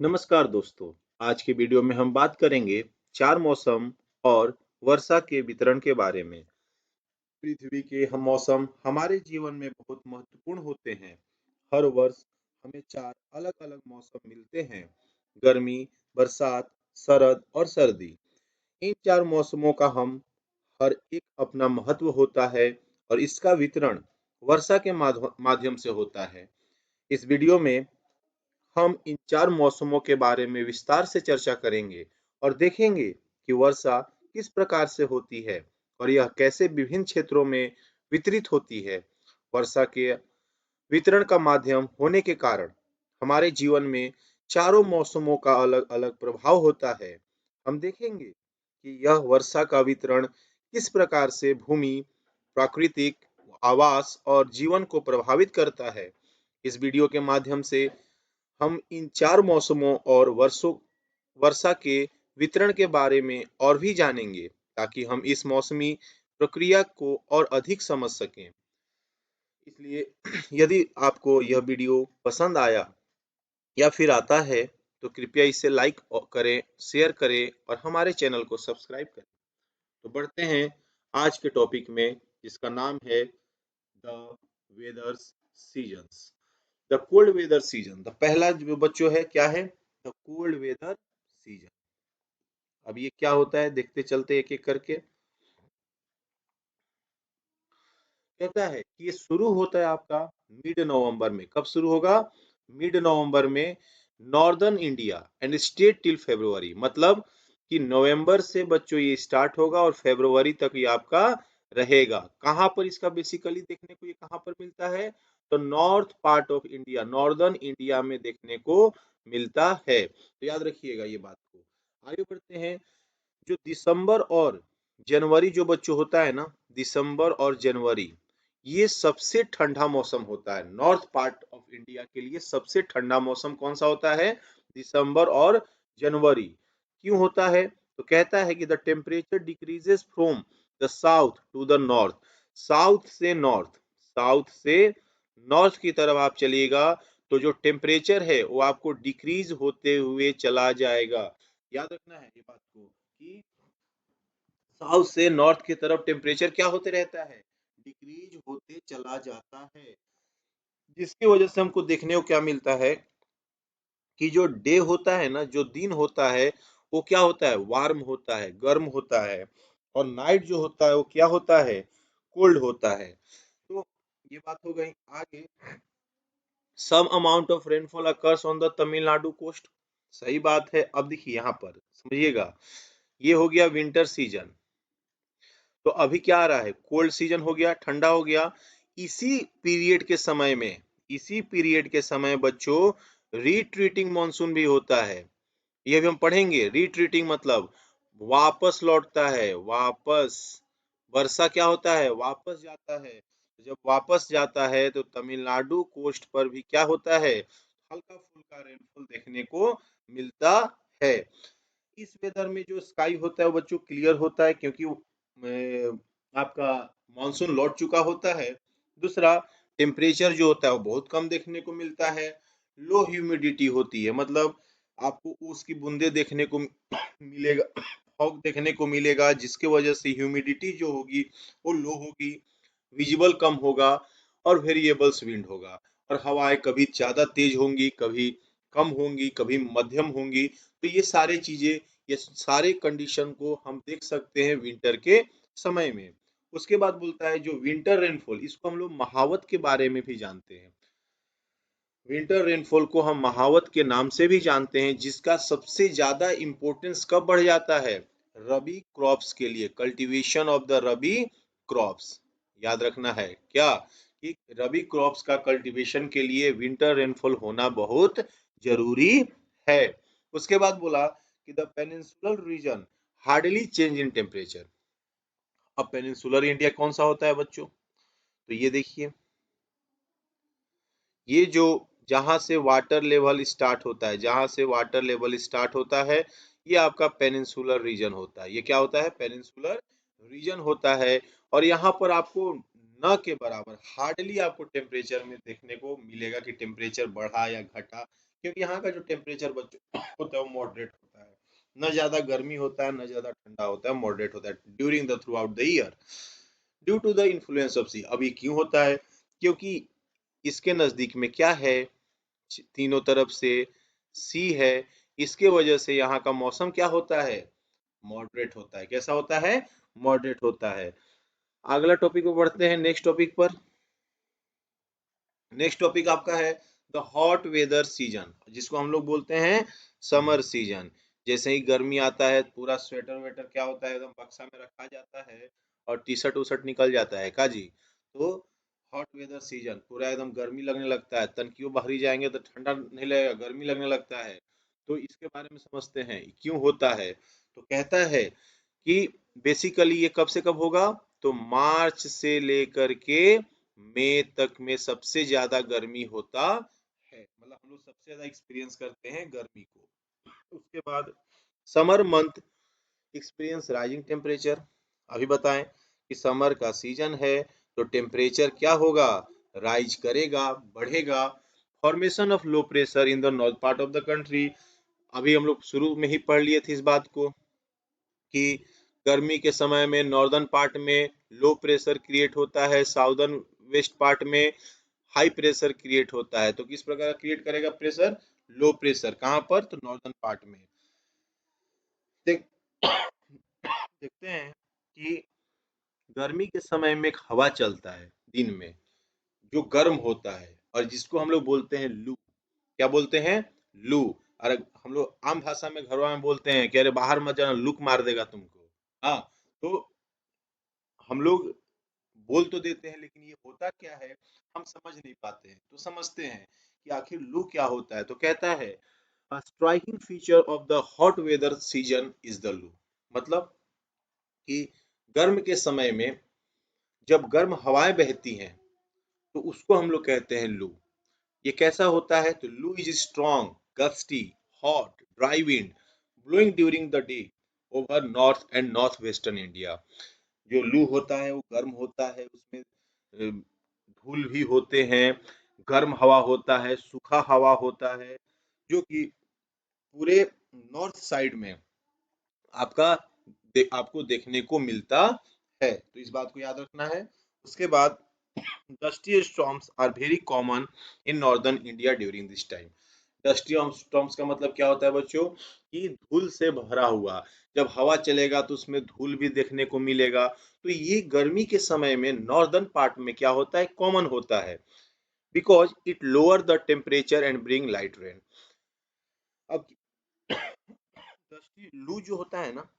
नमस्कार दोस्तों। आज की वीडियो में हम बात करेंगे चार मौसम और वर्षा के वितरण के बारे में। पृथ्वी के हम मौसम हमारे जीवन में बहुत महत्वपूर्ण होते हैं। हर वर्ष हमें चार अलग-अलग मौसम मिलते हैं: गर्मी, बरसात, शरद और सर्दी। इन चार मौसमों का हम हर एक अपना महत्व होता है और इसका वितरण वर्षा के माध्यम से होता है। इस वीडियो में हम इन चार मौसमों के बारे में विस्तार से चर्चा करेंगे और देखेंगे कि वर्षा किस प्रकार से होती है और यह कैसे विभिन्न क्षेत्रों में वितरित होती है। वर्षा के वितरण का माध्यम होने के कारण हमारे जीवन में चारों मौसमों का अलग-अलग प्रभाव होता है। हम देखेंगे कि यह वर्षा का वितरण किस प्रकार से भूमि, प्राकृतिक आवास और जीवन को प्रभावित करता है। इस वीडियो के माध्यम से हम इन चार मौसमों और वर्षा के वितरण के बारे में और भी जानेंगे ताकि हम इस मौसमी प्रक्रिया को और अधिक समझ सकें। इसलिए यदि आपको यह वीडियो पसंद आया या फिर आता है तो कृपया इसे लाइक करें, शेयर करें और हमारे चैनल को सब्सक्राइब करें। तो बढ़ते हैं आज के टॉपिक में, जिसका नाम है the weather seasons. The cold weather season, the पहला जो बच्चों है क्या है? The cold weather season. अब ये क्या होता है देखते चलते एक एक करके। कहता है कि ये शुरू होता है आपका मिड नवंबर में। कब शुरू होगा? मिड नवंबर में। Northern India and state till February, मतलब कि नवंबर से बच्चों ये स्टार्ट होगा और फरवरी तक ये आपका रहेगा। कहाँ पर इसका बेसिकली देखने को ये कहाँ पर मिलता है? तो north part of India, northern India में देखने को मिलता है। तो याद रखिएगा ये बात को। आगे बढ़ते हैं। जो दिसंबर और जनवरी जो बच्चों होता है ना, दिसंबर और जनवरी, ये सबसे ठंडा मौसम होता है। नॉर्थ पार्ट ऑफ इंडिया के लिए सबसे ठंडा मौसम कौन सा होता है? दिसंबर और जनवरी। क्यों होता है? तो कहता है कि the temperature decreases from the south to the north. South से नॉर्थ, साउथ से नॉर्थ की तरफ आप चलिएगा तो जो टेम्परेचर है वो आपको डिक्रीज होते हुए चला जाएगा। याद रखना है ये बात को कि साउथ से नॉर्थ की तरफ टेम्परेचर क्या होते रहता है? डिक्रीज होते चला जाता है। जिसकी वजह से हमको देखने को क्या मिलता है कि जो डे होता है ना, जो दिन होता है, वो क्या होता है? वार्म होता है, गर्म होता है। और नाइट जो होता है वो क्या होता है? कोल्ड होता है। तो ये बात हो गई। आगे, some amount of rainfall occurs on the Tamil Nadu coast. सही बात है। अब देखिए यहाँ पर समझिएगा, ये हो गया विंटर सीजन। तो अभी क्या आ रहा है? कोल्ड सीजन हो गया, ठंडा हो गया। इसी पीरियड के समय में, इसी पीरियड के समय बच्चों रिट्रीटिंग मानसून भी होता है। ये भी हम पढ़ेंगे। रिट्रीटिंग मतलब वापस लौटता है, वापस। वर्षा क्या होता है? वापस जाता है। जब वापस जाता है तो तमिलनाडु कोस्ट पर भी क्या होता है? हल्का फुल्का रेनफॉल देखने को मिलता है। इस वेदर में जो स्काई होता है वो बच्चों क्लियर होता है क्योंकि आपका मानसून लौट चुका होता है। दूसरा, टेम्परेचर जो होता है वो बहुत कम देखने को मिलता है। लो ह्यूमिडिटी होती है, मतलब आपको उसकी बूंदे देखने को मिलेगा, फॉग देखने को मिलेगा, जिसके वजह से ह्यूमिडिटी जो होगी वो लो होगी, विजिबल कम होगा और वेरिएबल्स विंड होगा। और हवाएं कभी ज्यादा तेज होंगी, कभी कम होंगी, कभी मध्यम होंगी। तो ये सारे चीजें, ये सारे कंडीशन को हम देख सकते हैं विंटर के समय में। उसके बाद बोलता है जो विंटर रेनफॉल, इसको हम लोग महावत के बारे में भी जानते हैं। विंटर रेनफॉल को हम महावत के नाम से भी जानते हैं, जिसका सबसे ज्यादा इंपॉर्टेंस कब बढ़ जाता है? रबी क्रॉप्स के लिए, cultivation of the rabi crops. याद रखना है क्या कि रबी क्रॉप्स का कल्टीवेशन के लिए विंटर रेनफॉल होना बहुत जरूरी है। उसके बाद बोला कि the peninsular reason hardly change in temperature. अब पेनिनसुलर इंडिया कौन सा होता है बच्चों? तो ये देखिए, ये जो जहां से वाटर लेवल स्टार्ट होता है, जहां से वाटर लेवल स्टार्ट होता है, ये आपका पेनिनसुलर रीजन होता है। ये क्या होता है? पेनिनसुलर रीजन होता है। और यहाँ पर आपको न के बराबर हार्डली आपको टेम्परेचर में देखने को मिलेगा कि टेम्परेचर बढ़ा या घटा, क्योंकि यहाँ का जो टेम्परेचर बच्चों होता है वो मॉडरेट होता है, न ज्यादा गर्मी होता है न ज्यादा ठंडा होता है, मॉडरेट होता है during the throughout the year due to the influence of sea. अब ये क्यों होता है? क्योंकि इसके नजदीक में क्या है, तीनों तरफ से सी है, इसके वजह से यहाँ का मौसम क्या होता है, मॉडरेट होता है। कैसा होता है? मॉडरेट होता है। अगला टॉपिक पे बढ़ते हैं, नेक्स्ट टॉपिक पर। नेक्स्ट टॉपिक आपका है द हॉट वेदर सीजन, जिसको हम लोग बोलते हैं समर सीजन। जैसे ही गर्मी आता है पूरा स्वेटर वेटर क्या होता है एकदम बक्सा में रखा जाता है और टी शर्ट उशर्ट निकल जाता है का जी। तो हॉट वेदर सीजन पूरा एकदम गर्मी लगने लगता है, तनकियों बाहरी जाएंगे तो ठंडा नहीं लगेगा, गर्मी लगने लगता है। तो इसके बारे में समझते हैं क्यों होता है। तो कहता है कि बेसिकली ये कब से कब होगा, तो मार्च से लेकर के मई तक में सबसे ज्यादा गर्मी होता है, मतलब हम लोग सबसे ज्यादा एक्सपीरियंस करते हैं गर्मी को। उसके बाद summer month experience rising temperature. अभी बताएं कि समर का सीजन है तो टेम्परेचर क्या होगा, राइज करेगा, बढ़ेगा। Formation of low pressure in the north part of the country, अभी हम लोग शुरू में ही पढ़ लिए थे इस बात को कि गर्मी के समय में नॉर्दर्न पार्ट में लो प्रेशर क्रिएट होता है, साउदर्न वेस्ट पार्ट में हाई प्रेशर क्रिएट होता है। तो किस प्रकार क्रिएट करेगा प्रेशर, लो प्रेशर, कहां पर, तो नॉर्दर्न पार्ट में। देख देखते हैं कि गर्मी के समय में एक हवा चलता है दिन में जो गर्म होता है और जिसको हम लोग बोलते हैं लू। क्या बोलते हैं, लू। और हम लोग आम भाषा में घरों में बोलते हैं कि अरे बाहर मत जाना लूक मार देगा तुमको। हाँ, तो हम लोग बोल तो देते हैं लेकिन ये होता क्या है हम समझ नहीं पाते हैं। तो समझते हैं कि आखिर लू क्या होता है। तो कहता है A striking feature of the hot weather season is the loo, मतलब कि गर्म के समय में जब गर्म हवाएं बहती हैं तो उसको हम लोग कहते हैं लू। ये कैसा होता है, तो लू is strong gusty hot dry wind blowing during the day over north and north western India. जो लू होता है वो गर्म होता है, उसमें धूल भी होते हैं, गर्म हवा होता है, सूखा हवा होता है, जो कि पूरे नॉर्थ साइड में आपका आपको देखने को मिलता है। तो इस बात को याद रखना है। उसके बाद dusty storms are very common in northern India during this time. Dusty storms का मतलब क्या होता है बच्चों, कि धूल से भरा हुआ, जब हवा चलेगा तो उसमें धूल भी देखने को मिलेगा। तो ये गर्मी के समय में नॉर्दर्न पार्ट में क्या होता है, कॉमन होता है, because it lower the temperature and bring light rain. अब दृष्टि लू जो होता है ना,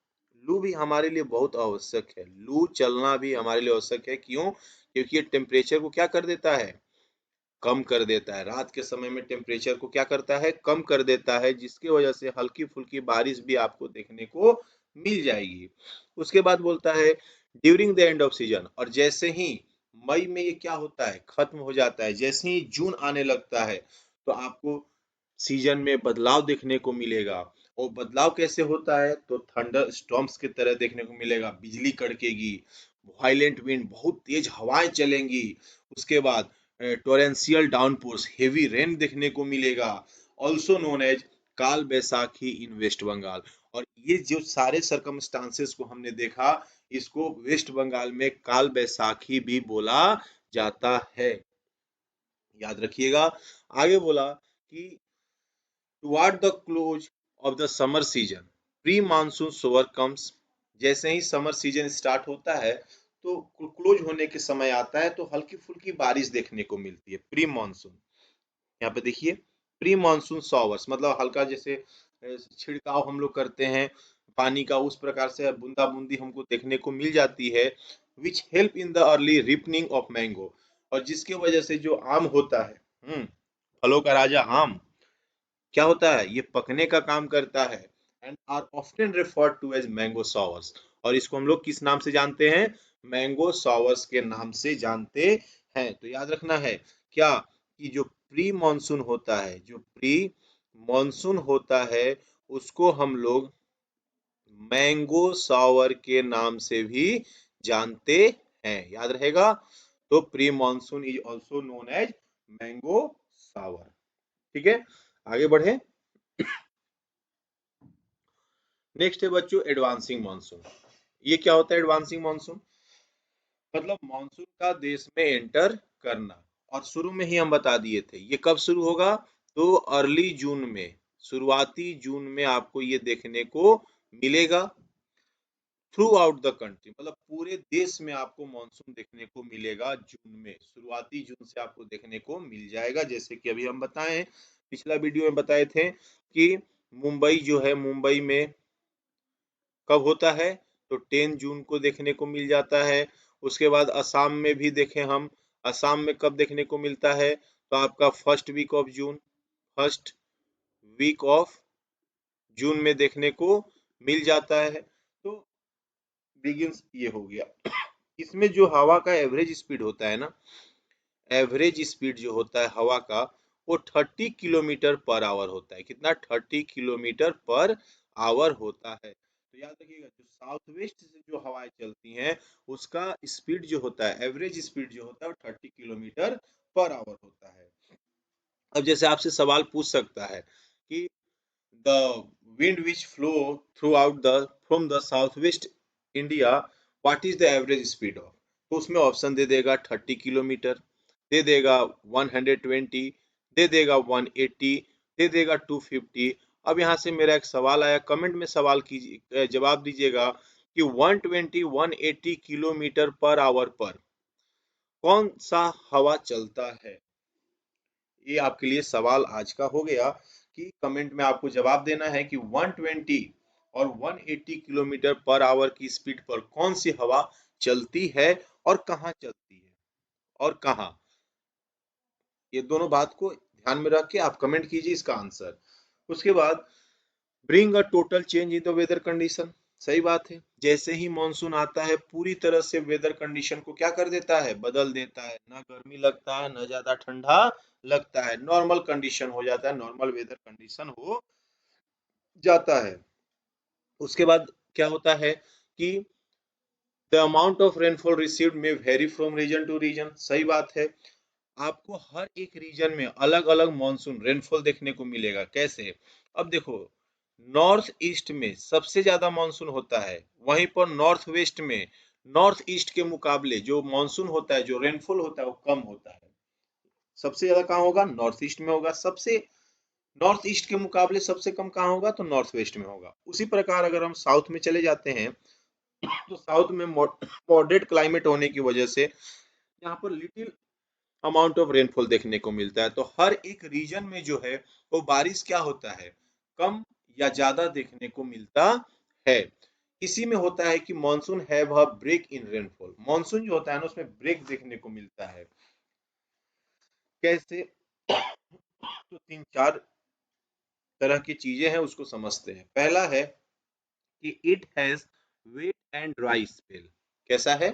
लू भी हमारे लिए बहुत आवश्यक है, लू चलना भी हमारे लिए आवश्यक है। क्यों? क्योंकि ये टेम्परेचर को क्या कर देता है, कम कर देता है। रात के समय में टेम्परेचर को क्या करता है, कम कर देता है, जिसकी वजह से हल्की फुल्की बारिश भी आपको देखने को मिल जाएगी। उसके बाद बोलता है during the end off season, और जैसे ही मई में ये क्या होता है, खत्म हो जाता है, जैसे ही जून आने लगता है तो आपको सीजन में बदलाव देखने को मिलेगा। और बदलाव कैसे होता है, तो थंडर स्टॉर्म्स की तरह देखने को मिलेगा, बिजली कड़केगी, वायलेंट विंड, बहुत तेज हवाएं चलेंगी। उसके बाद टोरेंशियल डाउनपोर्स, हेवी रेन देखने को मिलेगा, ऑल्सो नोन एज काल बैसाखी इन वेस्ट बंगाल। और ये जो सारे सरकमस्टांसेस को हमने देखा, इसको वेस्ट बंगाल में काल बैसाखी भी बोला जाता है, याद रखिएगा। आगे बोला कि toward the close of the summer season pre monsoon shower comes, जैसे ही समर सीजन स्टार्ट होता है तो क्लोज होने के समय आता है तो हल्की फुल्की बारिश देखने को मिलती है, प्री मानसून। यहाँ पे देखिए प्री मानसून शॉवर्स, मतलब हल्का जैसे छिड़काव हम लोग करते हैं पानी का, उस प्रकार से बूंदा बूंदी हमको देखने को मिल जाती है, which help in the early ripening of mango, और जिसके वजह से जो आम होता है, फलों का राजा आम, क्या होता है, ये पकने का काम करता है। And are often referred to as mango showers, और इसको हम लोग किस नाम से जानते हैं, मैंगो सॉवर्स के नाम से जानते हैं। तो याद रखना है क्या, कि जो प्री मॉनसून होता है, जो प्री मॉनसून होता है उसको हम लोग मैंगो सॉवर के नाम से भी जानते हैं, याद रहेगा। तो pre monsoon is also known as mango shower. ठीक है। आगे बढ़े। नेक्स्ट है बच्चों एडवांसिंग मानसून। ये क्या होता है एडवांसिंग मानसून? मतलब मानसून का देश में एंटर करना। और शुरू में ही हम बता दिए थे ये कब शुरू होगा, तो अर्ली जून में, शुरुआती जून में आपको ये देखने को मिलेगा थ्रू आउट द कंट्री, मतलब पूरे देश में आपको मानसून देखने को मिलेगा जून में, शुरुआती जून से आपको देखने को मिल जाएगा। जैसे कि अभी हम बताएं, पिछला वीडियो में बताए थे कि मुंबई जो है, मुंबई में कब होता है, तो 10 जून को देखने को मिल जाता है। उसके बाद असम में भी देखें हम, असम में कब देखने को मिलता है, तो आपका फर्स्ट वीक ऑफ जून में देखने को मिल जाता है। तो बिगिंस ये हो गया। इसमें जो हवा का एवरेज स्पीड होता है ना, एवरेज स्पीड जो होता है हवा का, वो 30 किलोमीटर पर आवर होता है। कितना? 30 किलोमीटर पर आवर होता है। तो याद रखिएगा, जो साउथ वेस्ट से जो हवाएं चलती हैं उसका स्पीड जो होता है, एवरेज स्पीड जो होता है वो 30 किलोमीटर पर आवर होता है। अब जैसे आपसे सवाल पूछ सकता है कि the wind which flow throughout the from the southwest India, what is the average speed of? तो उसमें ऑप्शन दे देगा 30 किलोमीटर, दे देगा 120, दे देगा 180, दे देगा 250। अब यहाँ से मेरा एक सवाल आया, कमेंट में सवाल कीजिए, जवाब दीजिएगा कि 120 180 किलोमीटर पर आवर पर कौन सा हवा चलता है। ये आपके लिए सवाल आज का हो गया कि कमेंट में आपको जवाब देना है कि 120 और 180 किलोमीटर पर आवर की स्पीड पर कौन सी हवा चलती है और कहाँ चलती है और कहाँ। ये दोनों बात को ध्यान में रख के आप कमेंट कीजिए इसका आंसर। उसके बाद bring a total change in the weather condition. सही बात है, जैसे ही मानसून आता है पूरी तरह से वेदर कंडीशन को क्या कर देता है, बदल देता है। ना गर्मी लगता है, ना ज्यादा ठंडा लगता है, नॉर्मल कंडीशन हो जाता है, नॉर्मल वेदर कंडीशन हो जाता है। उसके बाद क्या होता है कि the amount of rainfall received में vary from region to region. सही बात है, आपको हर एक रीजन में अलग अलग मानसून रेनफॉल देखने को मिलेगा। कैसे? अब देखो, नॉर्थ ईस्ट में सबसे ज्यादा मानसून होता है, वहीं पर नॉर्थ वेस्ट में नॉर्थ ईस्ट के मुकाबले जो मानसून होता है, जो रेनफॉल होता है वो कम होता है। सबसे ज्यादा कहाँ होगा? नॉर्थ ईस्ट में होगा। सबसे नॉर्थ ईस्ट के मुकाबले सबसे कम कहाँ होगा? तो नॉर्थ वेस्ट में होगा। उसी प्रकार अगर हम साउथ में चले जाते हैं तो साउथ में मॉडरेट क्लाइमेट होने की वजह से यहाँ पर लिटिल अमाउंट ऑफ रेनफॉल देखने को मिलता है। तो हर एक रीजन में जो है वो बारिश क्या होता है, कम या ज्यादा देखने को मिलता है। इसी में होता है कि monsoon have a break in rainfall. Monsoon जो होता है ना उसमें ब्रेक देखने को मिलता है। कैसे? तो तीन चार तरह की चीजें हैं, उसको समझते हैं। पहला है कि it has wet and dry spell. कैसा है?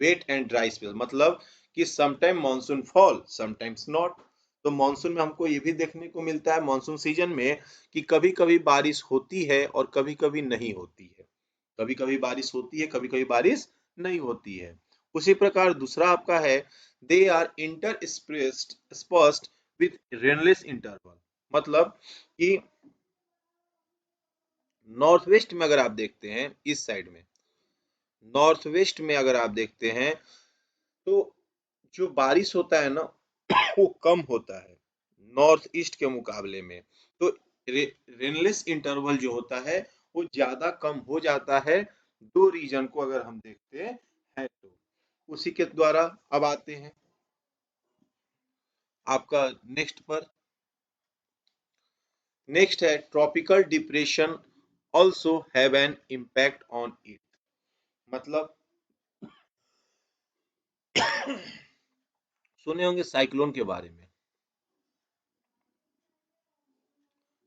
वेट एंड ड्राई स्पेल, मतलब कि sometime monsoon fall sometimes not. तो मानसून में हमको ये भी देखने को मिलता है मानसून सीजन में कि कभी कभी बारिश होती है और कभी कभी नहीं होती है। कभी कभी बारिश होती है, कभी कभी बारिश नहीं होती है। उसी प्रकार दूसरा आपका है they are interspersed with rainless interval. मतलब कि नॉर्थ वेस्ट में अगर आप देखते हैं, इस साइड में नॉर्थ वेस्ट में अगर आप देखते हैं तो जो बारिश होता है ना वो कम होता है नॉर्थ ईस्ट के मुकाबले में। तो रेनलेस इंटरवल जो होता है वो ज्यादा कम हो जाता है दो रीजन को अगर हम देखते हैं तो। उसी के द्वारा अब आते हैं आपका नेक्स्ट पर। नेक्स्ट है tropical depression also have an impact on it. मतलब सुने होंगे साइक्लोन के बारे में।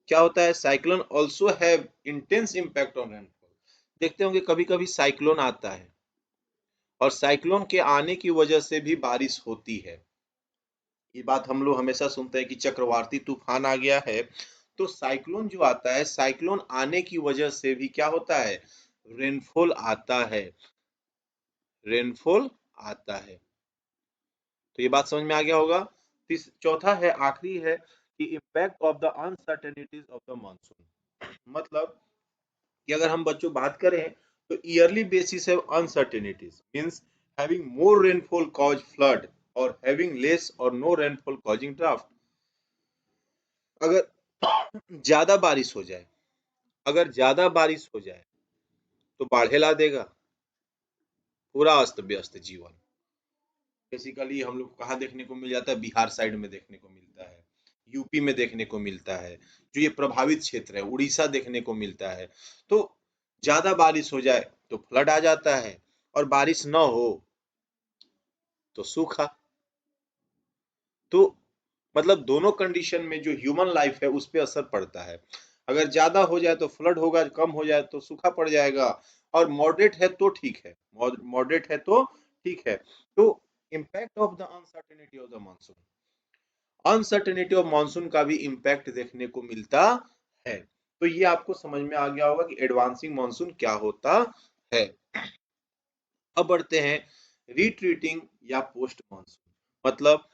क्या होता है? Cyclone also have intense impact on rainfall. देखते होंगे कभी कभी साइक्लोन आता है और साइक्लोन के आने की वजह से भी बारिश होती है। ये बात हम लोग हमेशा सुनते हैं कि चक्रवाती तूफान आ गया है। तो साइक्लोन जो आता है, साइक्लोन आने की वजह से भी क्या होता है? रेनफॉल आता है, रेनफॉल आता है। तो ये बात समझ में आ गया होगा। चौथा है, आखिरी है कि impact of the uncertainties of the monsoon, मतलब कि अगर हम बच्चों बात करें तो ईयरली बेसिस है uncertainties means having more rainfall cause flood और हैविंग लेस और नो रेनफॉल कॉजिंग ड्राफ्ट। अगर ज्यादा बारिश हो जाए, अगर ज्यादा बारिश हो जाए तो बाढ़े ला देगा, पूरा अस्त व्यस्त जीवन। बेसिकली हम लोग कहाँ देखने को मिल जाता है, बिहार साइड में देखने को मिलता है, यूपी में देखने को मिलता है, जो ये प्रभावित क्षेत्र है, उड़ीसा देखने को मिलता है। तो ज्यादा बारिश हो जाए तो फ्लड आ जाता है, और बारिश न हो तो सूखा। तो मतलब दोनों कंडीशन में जो ह्यूमन लाइफ है उस पर असर पड़ता है। अगर ज्यादा हो जाए तो फ्लड होगा, कम हो जाए तो सूखा पड़ जाएगा, और मॉडरेट है तो ठीक है, मॉडरेट है तो ठीक है। तो impact of the uncertainty of the monsoon, uncertainty of monsoon का भी इम्पैक्ट देखने को मिलता है। तो ये आपको समझ में आ गया होगा कि एडवांसिंग मानसून क्या होता है। अब बढ़ते हैं रिट्रीटिंग या पोस्ट मानसून। मतलब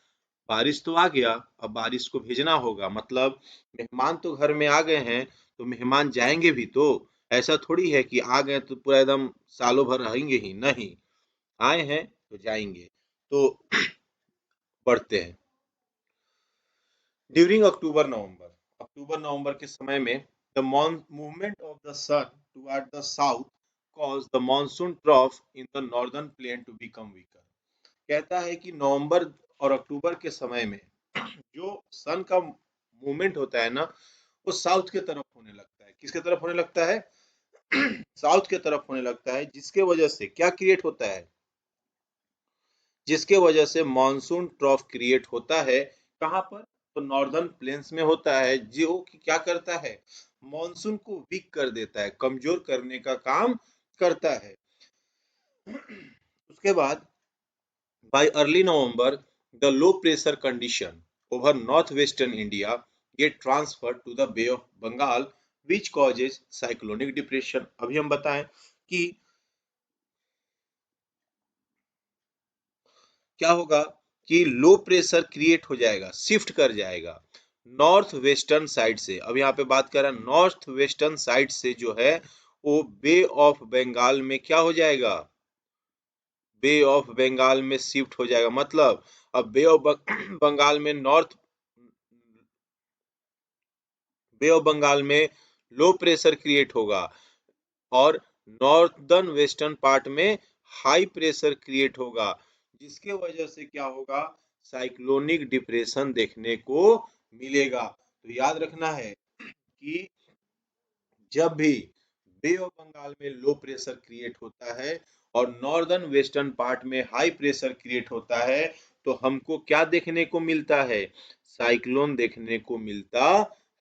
बारिश तो आ गया, अब बारिश को भेजना होगा, मतलब मेहमान तो घर में आ गए हैं तो मेहमान जाएंगे भी तो, ऐसा थोड़ी है कि आ गए तो पूरा एकदम सालों भर रहेंगे ही नहीं, आए हैं तो जाएंगे। तो बढ़ते हैं ड्यूरिंग अक्टूबर नवंबर, अक्टूबर नवंबर के समय में the movement of the sun toward the south cause the monsoon trough in the northern plain to become weaker. कहता है कि नवंबर और अक्टूबर के समय में जो सन का मूवमेंट होता है ना, वो साउथ के तरफ होने लगता है। किसके तरफ होने लगता है? साउथ के तरफ होने लगता है, जिसके वजह से क्या क्रिएट होता है, जिसके वजह से मॉनसून ट्रफ क्रिएट होता है। कहां पर? तो नॉर्दर्न प्लेन्स में होता है, जो कि क्या करता है, मॉनसून को वीक कर देता है, कमजोर करने का काम करता है। उसके बाद by early November, the low pressure condition over northwestern India get transferred to the Bay of Bengal, which causes cyclonic depression। अभी हम बताएं कि क्या होगा, कि लो प्रेशर क्रिएट हो जाएगा, शिफ्ट कर जाएगा नॉर्थ वेस्टर्न साइड से। अब यहाँ पे बात कर रहा है नॉर्थ वेस्टर्न साइड से, जो है वो बे ऑफ बंगाल में क्या हो जाएगा, बे ऑफ बंगाल में शिफ्ट हो जाएगा। मतलब अब बे ऑफ बंगाल में नॉर्थ, बे ऑफ बंगाल में लो प्रेशर क्रिएट होगा, और नॉर्दर्न वेस्टर्न पार्ट में हाई प्रेशर क्रिएट होगा, जिसके वजह से क्या होगा, साइक्लोनिक डिप्रेशन देखने को मिलेगा। तो याद रखना है कि जब भी बे ऑफ बंगाल में लो प्रेशर क्रिएट होता है और नॉर्दर्न वेस्टर्न पार्ट में हाई प्रेशर क्रिएट होता है, तो हमको क्या देखने को मिलता है, साइक्लोन देखने को मिलता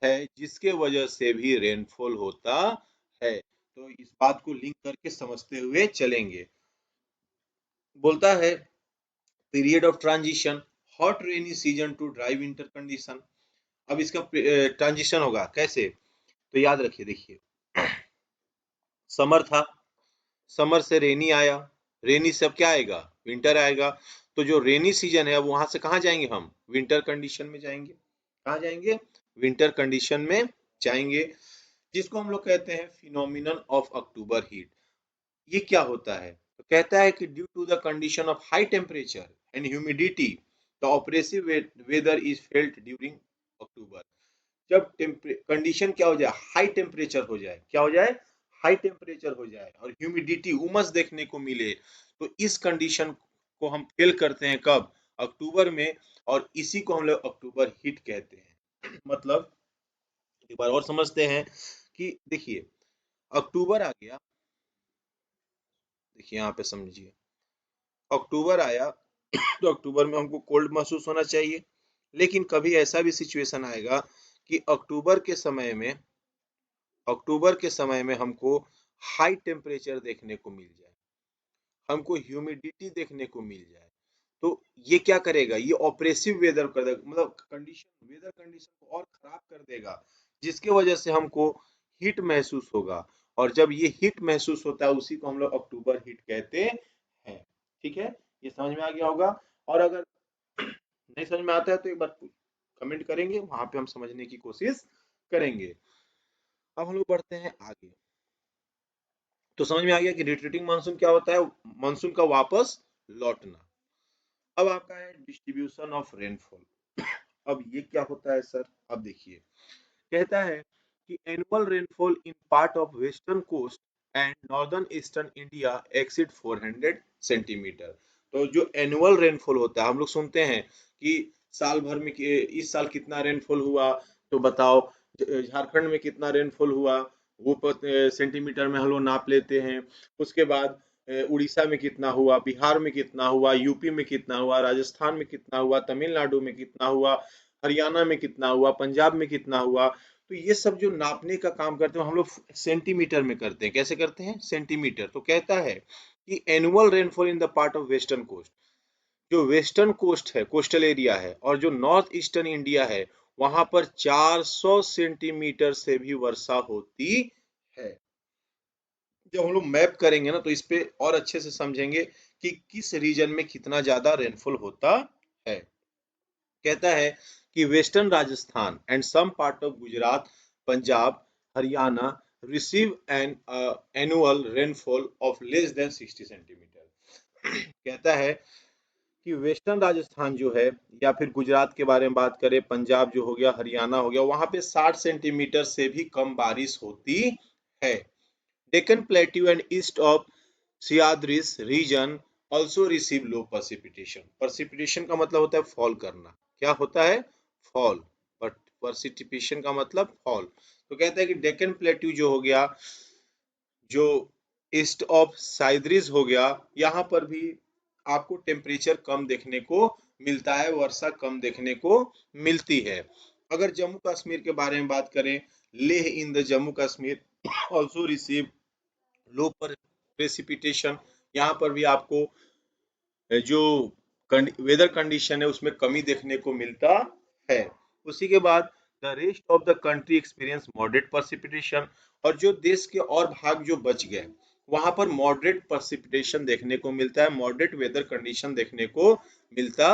है, जिसके वजह से भी रेनफॉल होता है। तो इस बात को लिंक करके समझते हुए चलेंगे। बोलता है period of transition, hot rainy season two dry winter condition. अब इसका ट्रांजिशन होगा कैसे, तो याद रखिए, देखिए समर था, समर से रेनी आया, रेनी से अब क्या आएगा, विंटर आएगा। तो जो रेनी सीजन है, अब वहां से कहाँ जाएंगे हम, विंटर कंडीशन में जाएंगे। कहाँ जाएंगे, विंटर कंडीशन में जाएंगे, जिसको हम लोग कहते हैं फिनोमिनन ऑफ अक्टूबर हीट। ये क्या होता है, तो कहता है कि due to the condition of high temperature and humidity the oppressive weather is felt during October. जब कंडीशन क्या हो जाए, हाई टेम्परेचर हो जाए, क्या हो जाए, हाई टेम्परेचर हो जाए, और ह्यूमिडिटी उमस देखने को मिले, तो इस कंडीशन को हम फेल करते हैं कब, अक्टूबर में, और इसी को हम लोग अक्टूबर हीट कहते हैं। मतलब एक बार और समझते हैं कि देखिए अक्टूबर आ गया, देखिए यहाँ पे समझिए, अक्टूबर आया तो अक्टूबर में हमको कोल्ड महसूस होना चाहिए, लेकिन कभी ऐसा भी सिचुएशन आएगा कि अक्टूबर के समय में हमको हाई टेम्परेचर देखने को मिल जाए, हमको ह्यूमिडिटी देखने को मिल जाए। तो ये क्या करेगा, ये ऑपरेसिव वेदर कर देगा, मतलब कंडीशन, वेदर कंडीशन को और खराब कर देगा, जिसके वजह से हमको हीट महसूस होगा, और जब ये हीट महसूस होता है उसी को हम लोग अक्टूबर हीट कहते हैं। ठीक है, ये समझ में आ गया होगा। और अगर नहीं समझ में आता है तो एक बार कमेंट करेंगे, वहां पे हम समझने की कोशिश करेंगे। अब हम लोग बढ़ते हैं आगे। तो समझ में आ गया कि रिट्रीटिंग मानसून क्या होता है, मानसून का वापस लौटना। अब आपका है डिस्ट्रीब्यूशन ऑफ रेनफॉल। अब ये क्या होता है सर, अब देखिए, कहता है कि annual rainfall in part of western coast and northern eastern India exceed 400 centimetre. तो जो एनुअल रेनफॉल होता है, हम लोग सुनते हैं कि साल भर में इस साल कितना रेनफॉल हुआ, तो बताओ झारखंड में कितना रेनफॉल हुआ, वो सेंटीमीटर में हम लोग नाप लेते हैं। उसके बाद उड़ीसा में कितना हुआ, बिहार में कितना हुआ, यूपी में कितना हुआ, राजस्थान में कितना हुआ, तमिलनाडु में कितना हुआ, हरियाणा में कितना हुआ, पंजाब में कितना हुआ। तो ये सब जो नापने का काम करते हैं हम लोग सेंटीमीटर में करते हैं। कैसे करते हैं, सेंटीमीटर। तो कहता है कि annual rainfall in the part of western coast, जो वेस्टर्न कोस्ट है, कोस्टल एरिया है, और जो नॉर्थ ईस्टर्न इंडिया है, वहां पर 400 सेंटीमीटर से भी वर्षा होती है। जब हम लोग मैप करेंगे ना, तो इस पे और अच्छे से समझेंगे कि किस रीजन में कितना ज्यादा रेनफॉल होता है। कहता है कि western Rajasthan and some part of Gujarat, Punjab, Haryana receive an annual rainfall of less than 60 centimetre. कहता है कि वेस्टर्न राजस्थान जो है, या फिर गुजरात के बारे में बात करें, पंजाब जो हो गया, हरियाणा हो गया, वहां पे 60 सेंटीमीटर से भी कम बारिश होती है। Deccan plateau and east of Sahyadris region also receive low precipitation। precipitation का मतलब होता है फॉल करना। क्या होता है, फॉल। बट precipitation का मतलब फॉल। तो कहता है कि डेक्कन प्लेट्यू जो हो गया, जो ईस्ट ऑफ साइद्रिस हो गया, यहाँ पर भी आपको टेम्परेचर कम देखने को मिलता है, वर्षा कम देखने को मिलती है। अगर जम्मू कश्मीर के बारे में बात करें, Leh in the Jammu Kashmir also receive low पर प्रेसिपिटेशन, यहाँ पर भी आपको जो वेदर कंडीशन है उसमें कमी देखने को मिलता है। उसी के बाद the rest of the country experience moderate precipitation, और जो देश के और भाग जो बच गए, वहां पर मॉडरेट precipitation देखने को मिलता है, मॉडरेट वेदर कंडीशन देखने को मिलता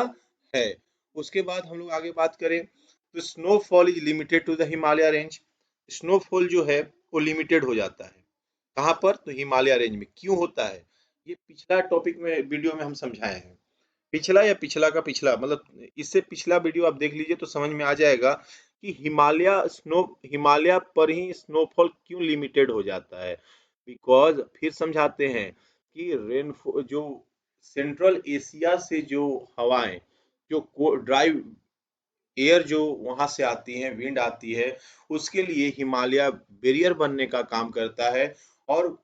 है। उसके बाद हम लोग आगे बात करें, तो snowfall is limited to the Himalaya range. Snowfall जो है वो लिमिटेड हो जाता है, कहाँ पर, तो हिमालय रेंज में। क्यों होता है, ये पिछला टॉपिक में वीडियो में हम समझाए हैं। पिछला या पिछला का पिछला, मतलब इससे पिछला वीडियो आप देख लीजिए तो समझ में आ जाएगा कि हिमालय पर ही स्नोफॉल क्यों लिमिटेड हो जाता है। बिकॉज फिर समझाते हैं कि रेनफॉल जो सेंट्रल एशिया से जो हवाएं, जो ड्राई एयर जो वहां से आती है, विंड आती है, उसके लिए हिमालय बैरियर बनने का काम करता है। और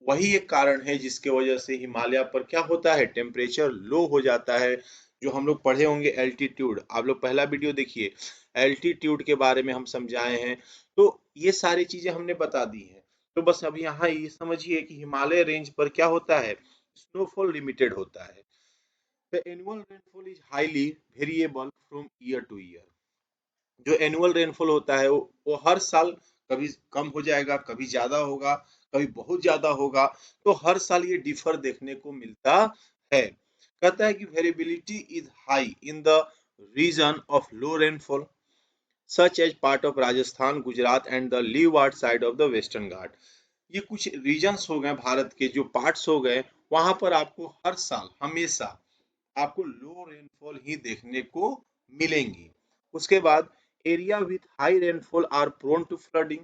वही एक कारण है जिसके वजह से हिमालय पर क्या होता है, टेम्परेचर लो हो जाता है। जो हम लोग पढ़े होंगे एल्टीट्यूड, आप लोग पहला वीडियो देखिए, एल्टीट्यूड के बारे में हम समझाए हैं। तो ये सारी चीजें हमने बता दी हैं। तो बस अब यहाँ ये समझिए कि हिमालय रेंज पर क्या होता है, स्नोफॉल लिमिटेड होता है। The annual rainfall is highly variable from year two year. जो एनुअल रेनफॉल होता है वो हर साल कभी कम हो जाएगा, कभी ज्यादा होगा, कभी बहुत ज्यादा होगा। तो हर साल ये डिफर देखने को मिलता है। कहता है कि variability is high in the region of low rainfall such as part of Rajasthan, Gujarat and the leeward side of the western Ghat. ये कुछ रीजन्स हो गए भारत के, जो पार्ट्स हो गए, वहां पर आपको हर साल हमेशा आपको लो रेनफॉल ही देखने को मिलेंगी। उसके बाद area with high rainfall are prone to flooding.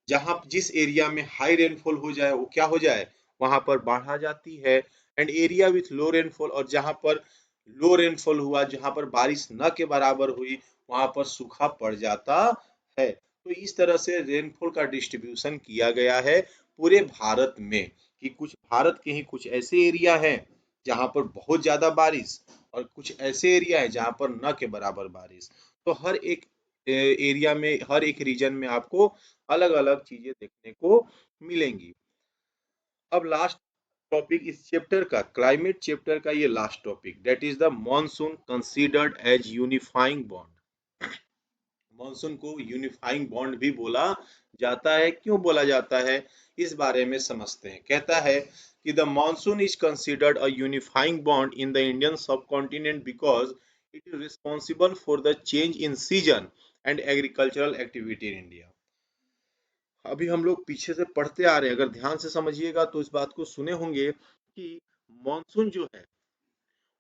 जहां जिस एरिया में हाई रेनफॉल हो जाए, वो क्या हो जाए, वहां पर बाढ़ आ जाती है। And area with low rainfall, और जहां पर लो रेनफॉल हुआ, जहां पर बारिश न के बराबर हुई, वहां पर सूखा पड़ जाता है। तो इस तरह से रेनफॉल का डिस्ट्रीब्यूशन किया गया है पूरे भारत में, कि कुछ भारत के ही कुछ ऐसे एरिया हैं जहां पर बहुत ज्यादा बारिश, और कुछ ऐसे एरिया है जहां पर न के बराबर बारिश। तो हर एक एरिया में, हर एक रीजन में आपको अलग अलग चीजें देखने को मिलेंगी। अब लास्ट टॉपिक इस चैप्टर का, क्लाइमेट चैप्टर का ये last topic, that is the monsoon considered as unifying bond. Monsoon को यूनिफाइंग बॉन्ड भी बोला जाता है। क्यों बोला जाता है, इस बारे में समझते हैं। कहता है कि the monsoon is considered a unifying bond in the Indian subcontinent because It is responsible for the change in season and agricultural activity in India. अभी हम लोग पीछे से पढ़ते आ रहे हैं, अगर ध्यान से समझिएगा तो इस बात को सुने होंगे कि मॉनसून जो है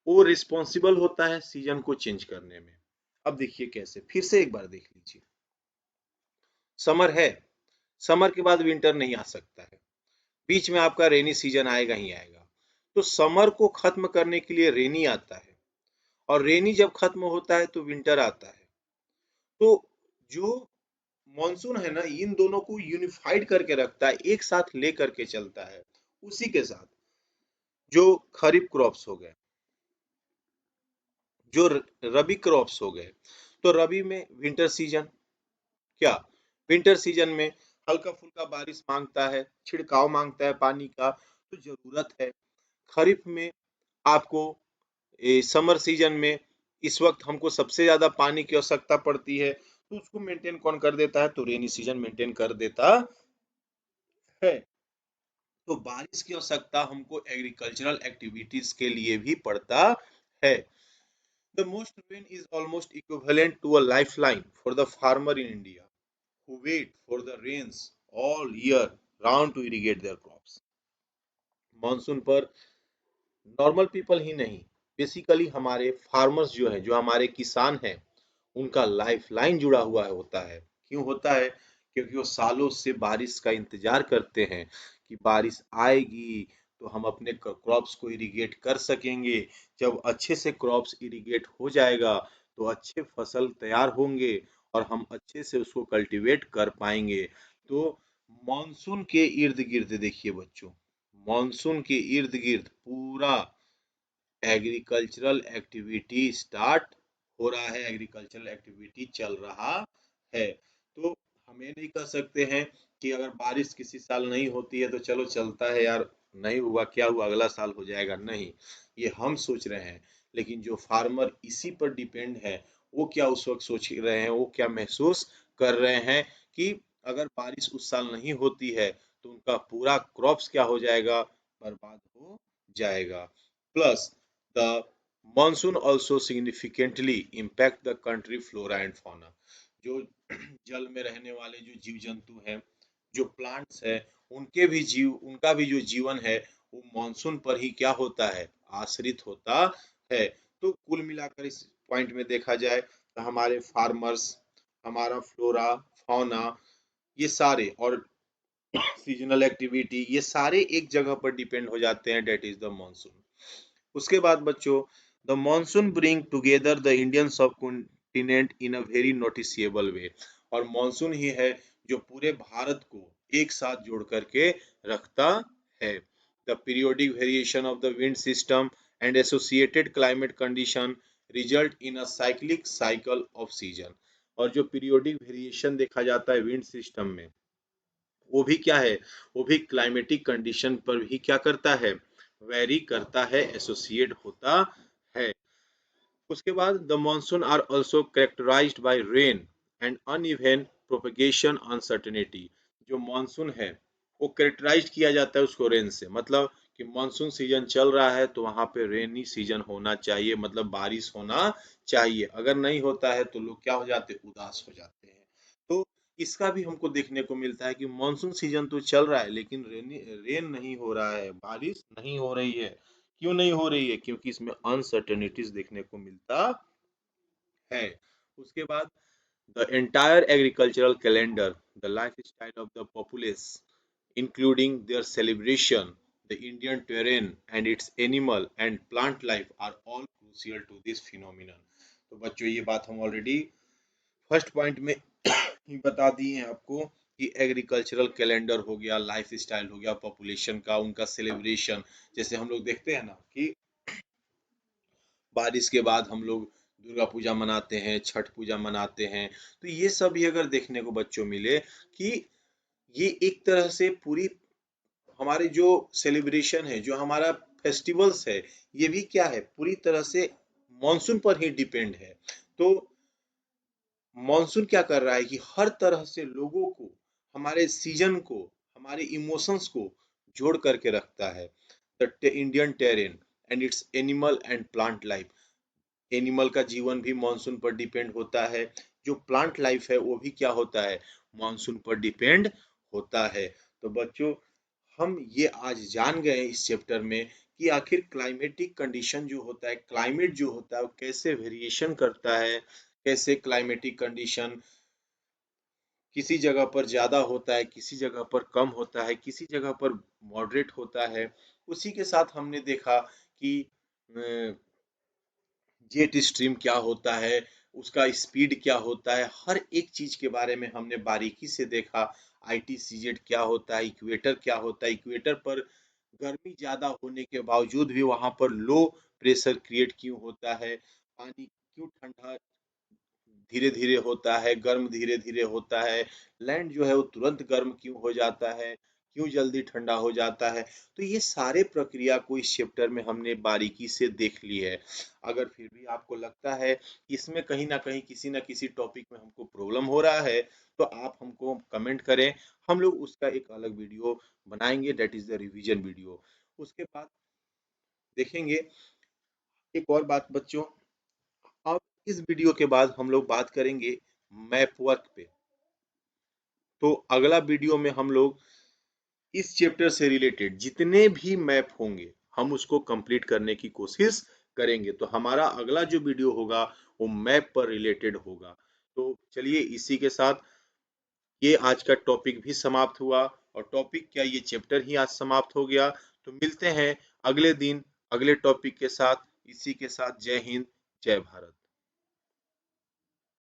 वो रिस्पॉन्सिबल होता है सीजन को चेंज करने में। अब देखिए कैसे, फिर से एक बार देख लीजिए। समर है, समर के बाद विंटर नहीं आ सकता है, बीच में आपका रेनी सीजन आएगा ही आएगा। तो समर को खत्म करने के लिए रेनी आता है, और रेनी जब खत्म होता है तो विंटर आता है। तो जो मॉनसून है ना, इन दोनों को यूनिफाइड करके रखता है, एक साथ ले करके चलता है। उसी के साथ जो खरीफ क्रॉप्स हो गए, जो रबी क्रॉप्स हो गए, तो रबी में विंटर सीजन, क्या विंटर सीजन में हल्का फुल्का बारिश मांगता है, छिड़काव मांगता है पानी का, तो जरूरत है। खरीफ में आपको समर सीजन में इस वक्त हमको सबसे ज्यादा पानी की आवश्यकता पड़ती है, तो उसको मेंटेन कौन कर देता है, तो रेनी सीजन मेंटेन कर देता है। तो बारिश की आवश्यकता हमको एग्रीकल्चरल एक्टिविटीज के लिए भी पड़ता है। The most rain is almost equivalent to a lifeline for the farmer in India who wait for the rains all year round to irrigate their crops. Monsoon पर नॉर्मल पीपल ही नहीं, basically हमारे farmers जो है, जो हमारे किसान हैं, उनका लाइफ लाइन जुड़ा हुआ होता है। क्यों होता है? क्योंकि वो सालों से बारिश का इंतजार करते हैं कि बारिश आएगी तो हम अपने क्रॉप्स को इरिगेट कर सकेंगे। जब अच्छे से क्रॉप्स इरिगेट हो जाएगा तो अच्छे फसल तैयार होंगे और हम अच्छे से उसको कल्टीवेट कर पाएंगे। तो मॉनसून के इर्द गिर्द देखिए बच्चों, मॉनसून के इर्द गिर्द पूरा एग्रीकल्चरल एक्टिविटी स्टार्ट हो रहा है, एग्रीकल्चरल एक्टिविटी चल रहा है। तो हम ये नहीं कह सकते हैं कि अगर बारिश किसी साल नहीं होती है तो चलो चलता है यार, नहीं हुआ क्या हुआ, अगला साल हो जाएगा, नहीं, ये हम सोच रहे हैं। लेकिन जो फार्मर इसी पर डिपेंड है, वो क्या उस वक्त सोच रहे हैं, वो क्या महसूस कर रहे हैं कि अगर बारिश उस साल नहीं होती है तो उनका पूरा क्रॉप्स क्या हो जाएगा, बर्बाद हो जाएगा। Plus the monsoon also significantly impact the country flora and fauna. जो जल में रहने वाले जो जीव जंतु हैं, जो प्लांट्स है, उनका भी जो जीवन है वो मॉनसून पर ही क्या होता है, आश्रित होता है। तो कुल मिलाकर इस पॉइंट में देखा जाए तो हमारे फार्मर्स, हमारा फ्लोरा फौना, ये सारे और सीजनल एक्टिविटी, ये सारे एक जगह पर डिपेंड हो जाते हैं, डेट इज द मॉनसून। उसके बाद बच्चों, the monsoon bring together the Indian subcontinent in a very noticeable way. और मॉनसून ही है जो पूरे भारत को एक साथ जोड़ करके रखता है। The periodic variation of the wind system and associated climate condition result in a cyclic cycle off season. और जो पीरियोडिक वेरिएशन देखा जाता है विंड सिस्टम में, वो भी क्या है, वो भी क्लाइमेटिक कंडीशन पर भी क्या करता है, वेरी करता है, एसोसिएट होता है। उसके बाद the monsoon are also characterised by rain and uneven propagation uncertainty. जो मॉनसून है वो कैरेक्टराइज किया जाता है उसको रेन से, मतलब कि मॉनसून सीजन चल रहा है तो वहां पे रेनी सीजन होना चाहिए, मतलब बारिश होना चाहिए। अगर नहीं होता है तो लोग क्या हो जाते हैं, उदास हो जाते हैं। तो इसका भी हमको देखने को मिलता है कि मॉनसून सीजन तो चल रहा है लेकिन रेन नहीं हो रहा है, बारिश नहीं हो रही है। क्यों नहीं हो रही है? क्योंकि इसमें अनसर्टेनिटीज देखने को मिलता है। उसके बाद the entire agricultural calendar, the lifestyle of the populace including their celebration, the Indian terrain and its animal and plant life are all crucial to this phenomenon. तो बच्चों ये बात हम ऑलरेडी फर्स्ट पॉइंट में ही बता दिए हैं आपको कि एग्रीकल्चरल कैलेंडर हो गया, लाइफ स्टाइल हो गया पॉपुलेशन का, उनका सेलिब्रेशन। जैसे हम लोग देखते हैं ना कि बारिश के बाद हम लोग दुर्गा पूजा मनाते हैं, छठ पूजा मनाते हैं, तो ये सब भी अगर देखने को बच्चों मिले कि ये एक तरह से पूरी हमारे जो सेलिब्रेशन है, जो हमारा फेस्टिवल्स है, ये भी क्या है, पूरी तरह से मॉनसून पर ही डिपेंड है। तो मॉनसून क्या कर रहा है कि हर तरह से लोगों को, हमारे सीजन को, हमारे इमोशंस को जोड़ करके रखता है। The Indian terrain and it's animal and plant life, animal का जीवन भी मानसून पर डिपेंड होता है, जो प्लांट लाइफ है वो भी क्या होता है, मानसून पर डिपेंड होता है। तो बच्चों, हम ये आज जान गए इस चैप्टर में कि आखिर क्लाइमेटिक कंडीशन जो होता है, क्लाइमेट जो होता है वो कैसे वेरिएशन करता है, कैसे क्लाइमेटिक कंडीशन किसी जगह पर ज्यादा होता है, किसी जगह पर कम होता है, किसी जगह पर मॉडरेट होता है। उसी के साथ हमने देखा कि जेट स्ट्रीम क्या होता है, उसका स्पीड क्या होता है, हर एक चीज के बारे में हमने बारीकी से देखा। आईटीसीजेड क्या होता है, इक्वेटर क्या होता है, इक्वेटर पर गर्मी ज्यादा होने के बावजूद भी वहां पर लो प्रेशर क्रिएट क्यों होता है, पानी क्यों ठंडा धीरे धीरे होता है, गर्म धीरे धीरे होता है, लैंड जो है वो तुरंत गर्म क्यों हो जाता है, क्यों जल्दी ठंडा हो जाता है। तो ये सारे प्रक्रिया को इस चैप्टर में हमने बारीकी से देख ली है। अगर फिर भी आपको लगता है इसमें कहीं ना कहीं किसी ना किसी टॉपिक में हमको प्रॉब्लम हो रहा है, तो आप हमको कमेंट करें, हम लोग उसका एक अलग वीडियो बनाएंगे, that is the revision video. उसके बाद देखेंगे एक और बात बच्चों, अब इस वीडियो के बाद हम लोग बात करेंगे मैप वर्क पे। तो अगला वीडियो में हम लोग इस चैप्टर से रिलेटेड जितने भी मैप होंगे हम उसको कंप्लीट करने की कोशिश करेंगे। तो हमारा अगला जो वीडियो होगा वो मैप पर रिलेटेड होगा। तो चलिए इसी के साथ ये आज का टॉपिक भी समाप्त हुआ, और टॉपिक क्या, ये चैप्टर ही आज समाप्त हो गया। तो मिलते हैं अगले दिन अगले टॉपिक के साथ। इसी के साथ जय हिंद, जय भारत।